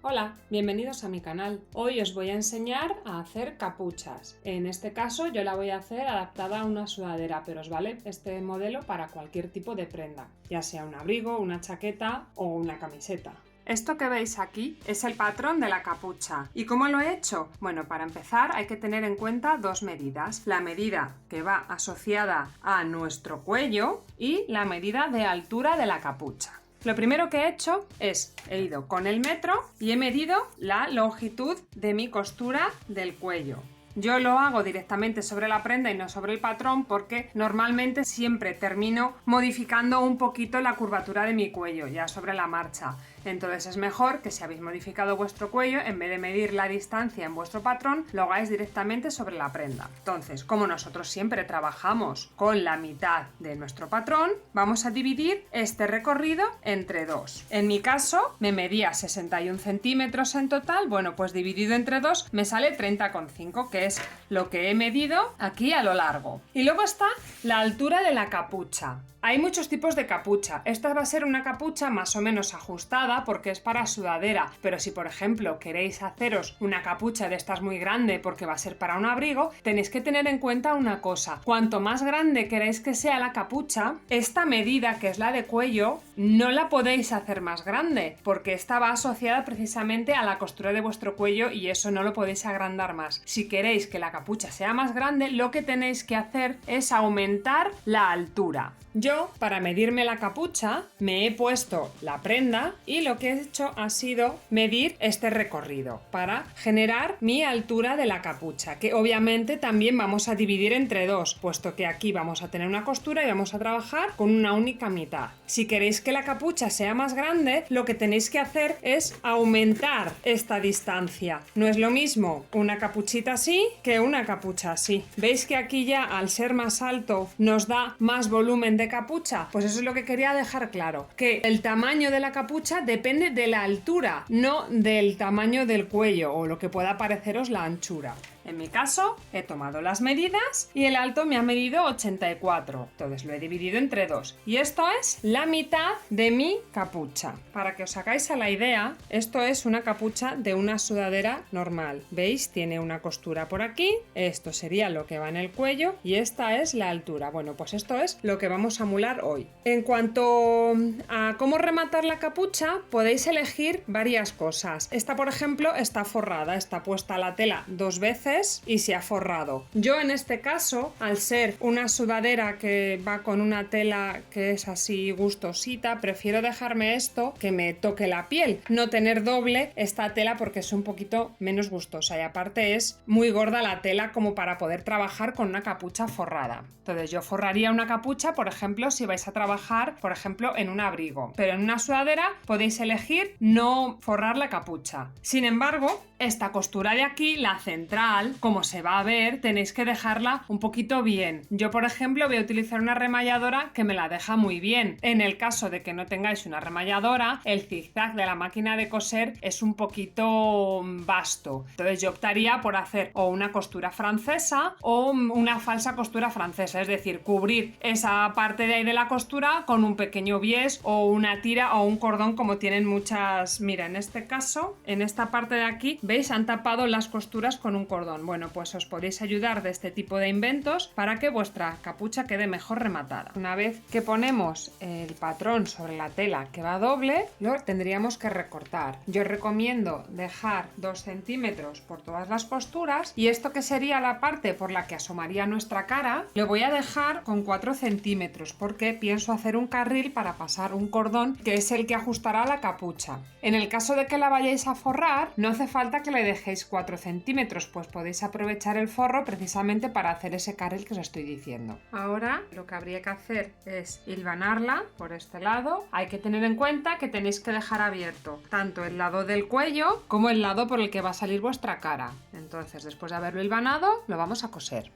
Hola, bienvenidos a mi canal. Hoy os voy a enseñar a hacer capuchas. En este caso yo la voy a hacer adaptada a una sudadera, pero os vale este modelo para cualquier tipo de prenda, ya sea un abrigo, una chaqueta o una camiseta. Esto que veis aquí es el patrón de la capucha. ¿Y cómo lo he hecho? Bueno, para empezar hay que tener en cuenta dos medidas. La medida que va asociada a nuestro cuello y la medida de altura de la capucha. Lo primero que he hecho es, he ido con el metro y he medido la longitud de mi costura del cuello. Yo lo hago directamente sobre la prenda y no sobre el patrón porque normalmente siempre termino modificando un poquito la curvatura de mi cuello ya sobre la marcha. Entonces es mejor que si habéis modificado vuestro cuello, en vez de medir la distancia en vuestro patrón, lo hagáis directamente sobre la prenda. Entonces, como nosotros siempre trabajamos con la mitad de nuestro patrón, vamos a dividir este recorrido entre dos. En mi caso, me medía 61 centímetros en total, bueno, pues dividido entre dos me sale 30,5, que es lo que he medido aquí a lo largo. Y luego está la altura de la capucha. Hay muchos tipos de capucha. Esta va a ser una capucha más o menos ajustada porque es para sudadera, pero si por ejemplo queréis haceros una capucha de estas muy grande porque va a ser para un abrigo, tenéis que tener en cuenta una cosa. Cuanto más grande queréis que sea la capucha, esta medida, que es la de cuello, no la podéis hacer más grande porque esta va asociada precisamente a la costura de vuestro cuello y eso no lo podéis agrandar más. Si queréis que la capucha sea más grande, lo que tenéis que hacer es aumentar la altura. Yo, para medirme la capucha, me he puesto la prenda y lo que he hecho ha sido medir este recorrido para generar mi altura de la capucha, que obviamente también vamos a dividir entre dos, puesto que aquí vamos a tener una costura y vamos a trabajar con una única mitad. Si queréis que la capucha sea más grande, lo que tenéis que hacer es aumentar esta distancia. No es lo mismo una capuchita así que una capucha así. ¿Veis que aquí ya, al ser más alto, nos da más volumen de capucha? Pues eso es lo que quería dejar claro, que el tamaño de la capucha depende de la altura, no del tamaño del cuello o lo que pueda pareceros la anchura. En mi caso, he tomado las medidas y el alto me ha medido 84, entonces lo he dividido entre dos. Y esto es la mitad de mi capucha. Para que os hagáis a la idea, esto es una capucha de una sudadera normal. ¿Veis? Tiene una costura por aquí, esto sería lo que va en el cuello y esta es la altura. Bueno, pues esto es lo que vamos a mular hoy. En cuanto a cómo rematar la capucha, podéis elegir varias cosas. Esta, por ejemplo, está forrada, está puesta la tela dos veces y se ha forrado. Yo en este caso, al ser una sudadera que va con una tela que es así gustosita, prefiero dejarme esto que me toque la piel, no tener doble esta tela porque es un poquito menos gustosa y aparte es muy gorda la tela como para poder trabajar con una capucha forrada. Entonces yo forraría una capucha, por ejemplo, si vais a trabajar, por ejemplo, en un abrigo, pero en una sudadera podéis elegir no forrar la capucha. Sin embargo, esta costura de aquí, la central, como se va a ver, tenéis que dejarla un poquito bien. Yo, por ejemplo, voy a utilizar una remalladora que me la deja muy bien. En el caso de que no tengáis una remalladora, el zigzag de la máquina de coser es un poquito vasto. Entonces yo optaría por hacer o una costura francesa o una falsa costura francesa, es decir, cubrir esa parte de ahí de la costura con un pequeño bies o una tira o un cordón, como tienen muchas. Mira, en este caso, en esta parte de aquí, ¿veis? Han tapado las costuras con un cordón. Bueno, pues os podéis ayudar de este tipo de inventos para que vuestra capucha quede mejor rematada. Una vez que ponemos el patrón sobre la tela que va doble, lo tendríamos que recortar. Yo recomiendo dejar 2 centímetros por todas las costuras y esto, que sería la parte por la que asomaría nuestra cara, lo voy a dejar con 4 centímetros porque pienso hacer un carril para pasar un cordón que es el que ajustará la capucha. En el caso de que la vayáis a forrar, no hace falta que le dejéis 4 centímetros, pues podéis aprovechar el forro precisamente para hacer ese carril que os estoy diciendo. Ahora lo que habría que hacer es hilvanarla por este lado. Hay que tener en cuenta que tenéis que dejar abierto tanto el lado del cuello como el lado por el que va a salir vuestra cara. Entonces, después de haberlo hilvanado, lo vamos a coser.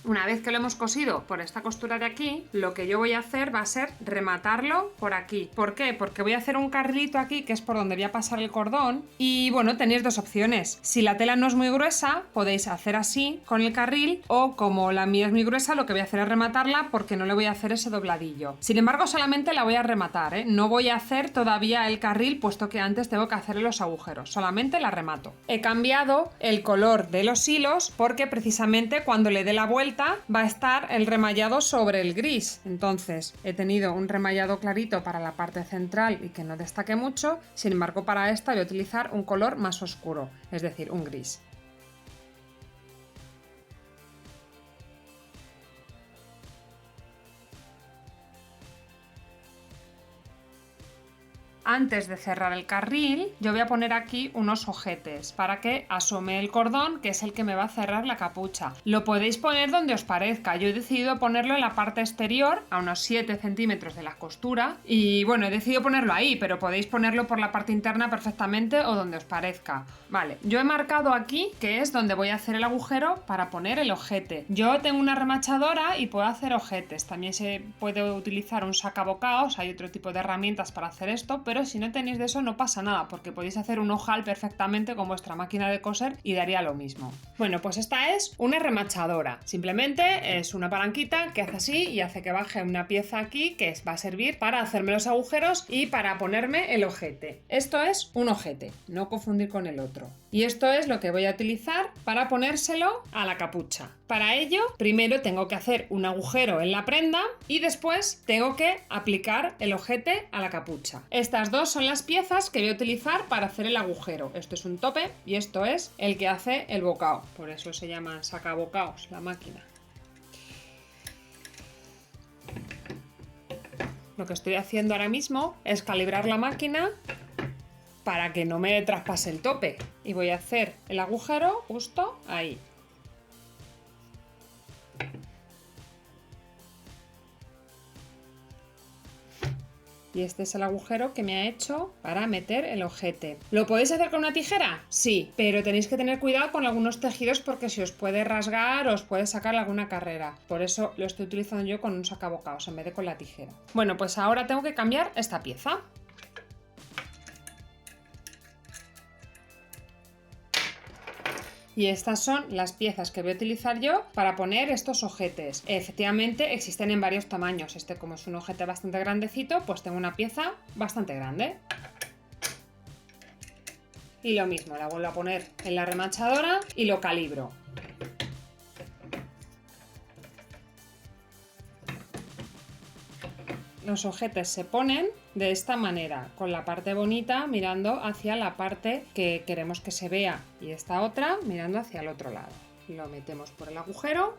Una vez que lo hemos cosido por esta costura de aquí, lo que yo voy a hacer va a ser rematarlo por aquí. ¿Por qué? Porque voy a hacer un carrilito aquí, que es por donde voy a pasar el cordón. Y bueno, tenéis dos opciones. Si la tela no es muy gruesa, podéis hacer así con el carril, o como la mía es muy gruesa, lo que voy a hacer es rematarla porque no le voy a hacer ese dobladillo. Sin embargo, solamente la voy a rematar, ¿eh? No voy a hacer todavía el carril, puesto que antes tengo que hacerle los agujeros. Solamente la remato. He cambiado el color de los hilos porque precisamente cuando le dé la vuelta va a estar el remallado sobre el gris. Entonces he tenido un remallado clarito para la parte central y que no destaque mucho. Sin embargo, para esta voy a utilizar un color más oscuro, es decir, un gris. Antes de cerrar el carril, yo voy a poner aquí unos ojetes para que asome el cordón, que es el que me va a cerrar la capucha. Lo podéis poner donde os parezca. Yo he decidido ponerlo en la parte exterior, a unos 7 centímetros de la costura. Y bueno, he decidido ponerlo ahí, pero podéis ponerlo por la parte interna perfectamente o donde os parezca. Vale, yo he marcado aquí, que es donde voy a hacer el agujero para poner el ojete. Yo tengo una remachadora y puedo hacer ojetes. También se puede utilizar un sacabocados, hay otro tipo de herramientas para hacer esto, pero si no tenéis de eso no pasa nada, porque podéis hacer un ojal perfectamente con vuestra máquina de coser y daría lo mismo. Bueno, pues esta es una remachadora. Simplemente es una palanquita que hace así y hace que baje una pieza aquí que va a servir para hacerme los agujeros y para ponerme el ojete. Esto es un ojete, no confundir con el otro. Y esto es lo que voy a utilizar para ponérselo a la capucha. Para ello, primero tengo que hacer un agujero en la prenda y después tengo que aplicar el ojete a la capucha. Estas dos son las piezas que voy a utilizar para hacer el agujero. Esto es un tope y esto es el que hace el bocao. Por eso se llama sacabocaos la máquina. Lo que estoy haciendo ahora mismo es calibrar la máquina para que no me traspase el tope. Y voy a hacer el agujero justo ahí. Y este es el agujero que me ha hecho para meter el ojete. ¿Lo podéis hacer con una tijera? Sí, pero tenéis que tener cuidado con algunos tejidos porque se os puede rasgar o os puede sacar alguna carrera. Por eso lo estoy utilizando yo con un sacabocados en vez de con la tijera. Bueno, pues ahora tengo que cambiar esta pieza. Y estas son las piezas que voy a utilizar yo para poner estos ojetes. Efectivamente existen en varios tamaños. Este, como es un ojete bastante grandecito, pues tengo una pieza bastante grande. Y lo mismo, la vuelvo a poner en la remachadora y lo calibro. Los ojetes se ponen de esta manera, con la parte bonita mirando hacia la parte que queremos que se vea y esta otra mirando hacia el otro lado. Lo metemos por el agujero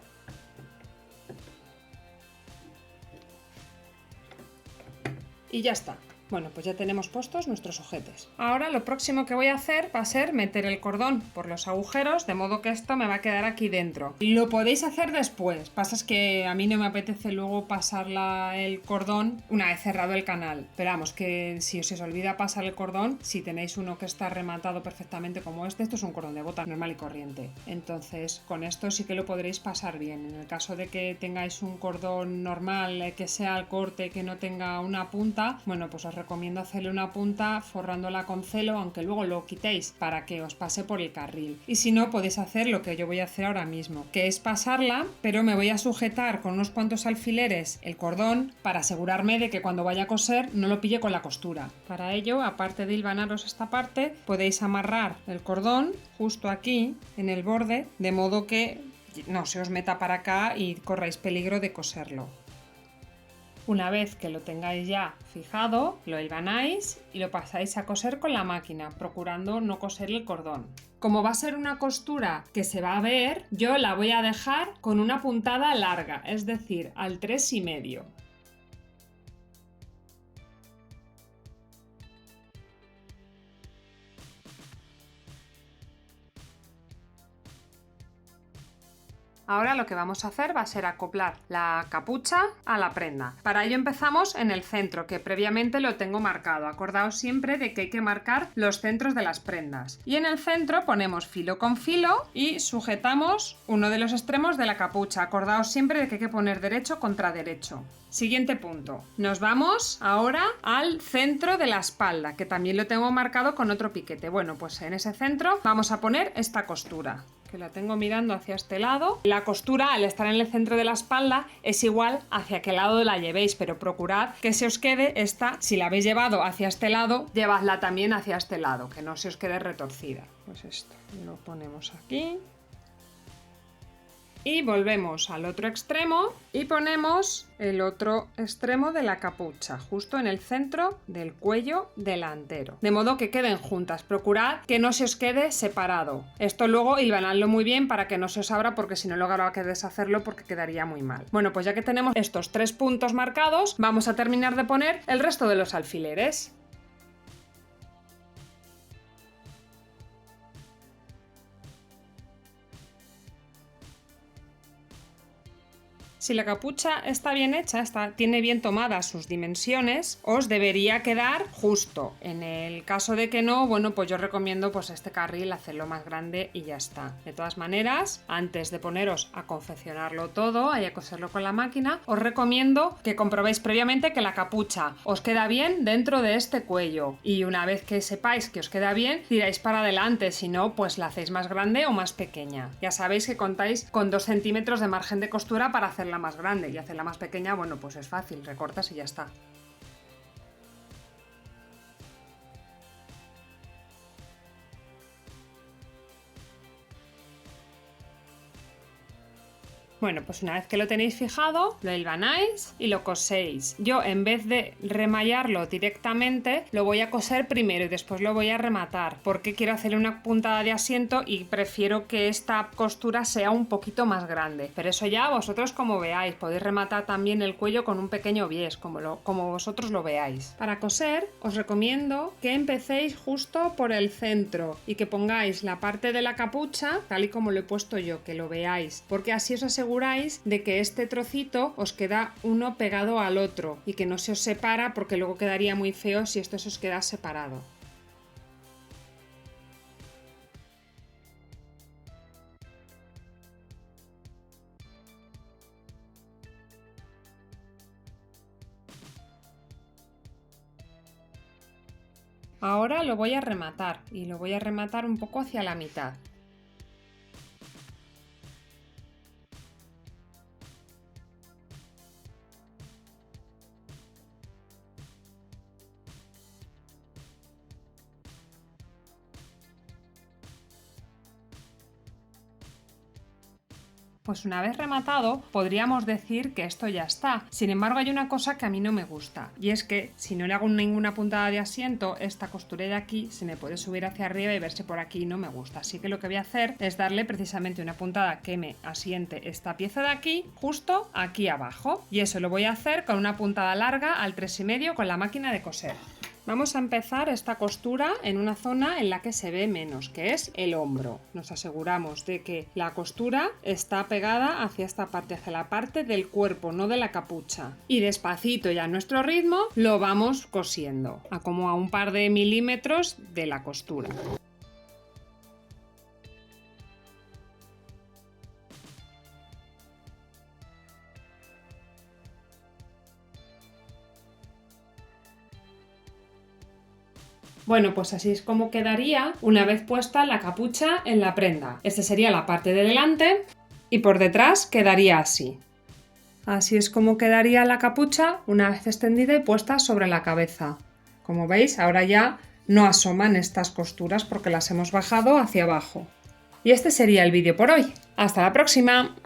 y ya está. Bueno, pues ya tenemos puestos nuestros ojetes. Ahora lo próximo que voy a hacer va a ser meter el cordón por los agujeros, de modo que esto me va a quedar aquí dentro. Lo podéis hacer después, pasa es que a mí no me apetece luego pasar el cordón una vez cerrado el canal. Pero vamos, que si os olvida pasar el cordón, si tenéis uno que está rematado perfectamente como este, esto es un cordón de bota normal y corriente. Entonces con esto sí que lo podréis pasar bien. En el caso de que tengáis un cordón normal, que sea al corte, que no tenga una punta, bueno, pues os recomiendo hacerle una punta forrándola con celo, aunque luego lo quitéis para que os pase por el carril. Y si no, podéis hacer lo que yo voy a hacer ahora mismo, que es pasarla, pero me voy a sujetar con unos cuantos alfileres el cordón para asegurarme de que cuando vaya a coser no lo pille con la costura. Para ello, aparte de hilvanaros esta parte, podéis amarrar el cordón justo aquí en el borde, de modo que no se os meta para acá y corráis peligro de coserlo. Una vez que lo tengáis ya fijado, lo hilvanáis y lo pasáis a coser con la máquina, procurando no coser el cordón. Como va a ser una costura que se va a ver, yo la voy a dejar con una puntada larga, es decir, al 3,5. Ahora lo que vamos a hacer va a ser acoplar la capucha a la prenda. Para ello empezamos en el centro, que previamente lo tengo marcado. Acordaos siempre de que hay que marcar los centros de las prendas. Y en el centro ponemos filo con filo y sujetamos uno de los extremos de la capucha. Acordaos siempre de que hay que poner derecho contra derecho. Siguiente punto. Nos vamos ahora al centro de la espalda, que también lo tengo marcado con otro piquete. Bueno, pues en ese centro vamos a poner esta costura, que la tengo mirando hacia este lado. La costura, al estar en el centro de la espalda, es igual hacia qué lado la llevéis, pero procurad que se os quede esta, si la habéis llevado hacia este lado, llevadla también hacia este lado, que no se os quede retorcida. Pues esto lo ponemos aquí. Y volvemos al otro extremo y ponemos el otro extremo de la capucha, justo en el centro del cuello delantero. De modo que queden juntas. Procurad que no se os quede separado. Esto luego hilvanadlo muy bien para que no se os abra, porque si no luego habrá que deshacerlo porque quedaría muy mal. Bueno, pues ya que tenemos estos 3 puntos marcados, vamos a terminar de poner el resto de los alfileres. Si la capucha está bien hecha, tiene bien tomadas sus dimensiones, os debería quedar justo. En el caso de que no, bueno, pues yo recomiendo pues este carril hacerlo más grande y ya está. De todas maneras, antes de poneros a confeccionarlo todo, a coserlo con la máquina, os recomiendo que comprobéis previamente que la capucha os queda bien dentro de este cuello. Y una vez que sepáis que os queda bien, tiráis para adelante, si no, pues la hacéis más grande o más pequeña. Ya sabéis que contáis con 2 centímetros de margen de costura para hacerla más grande, y hacerla más pequeña, bueno, pues es fácil, recortas y ya está. Bueno, pues una vez que lo tenéis fijado, lo hilvanáis y lo coséis. Yo, en vez de remallarlo directamente, lo voy a coser primero y después lo voy a rematar, porque quiero hacerle una puntada de asiento y prefiero que esta costura sea un poquito más grande. Pero eso ya vosotros como veáis. Podéis rematar también el cuello con un pequeño bies, como vosotros lo veáis. Para coser, os recomiendo que empecéis justo por el centro y que pongáis la parte de la capucha, tal y como lo he puesto yo, que lo veáis, porque así os aseguráis de que este trocito os queda uno pegado al otro y que no se os separa, porque luego quedaría muy feo si esto se os queda separado. Ahora lo voy a rematar y lo voy a rematar un poco hacia la mitad. Pues una vez rematado, podríamos decir que esto ya está. Sin embargo, hay una cosa que a mí no me gusta, y es que si no le hago ninguna puntada de asiento, esta costura de aquí se me puede subir hacia arriba y verse por aquí, y no me gusta. Así que lo que voy a hacer es darle precisamente una puntada que me asiente esta pieza de aquí, justo aquí abajo. Y eso lo voy a hacer con una puntada larga al 3,5 con la máquina de coser. Vamos a empezar esta costura en una zona en la que se ve menos, que es el hombro. Nos aseguramos de que la costura está pegada hacia esta parte, hacia la parte del cuerpo, no de la capucha. Y despacito y a nuestro ritmo lo vamos cosiendo, a como a un par de milímetros de la costura. Bueno, pues así es como quedaría una vez puesta la capucha en la prenda. Esta sería la parte de delante y por detrás quedaría así. Así es como quedaría la capucha una vez extendida y puesta sobre la cabeza. Como veis, ahora ya no asoman estas costuras porque las hemos bajado hacia abajo. Y este sería el vídeo por hoy. ¡Hasta la próxima!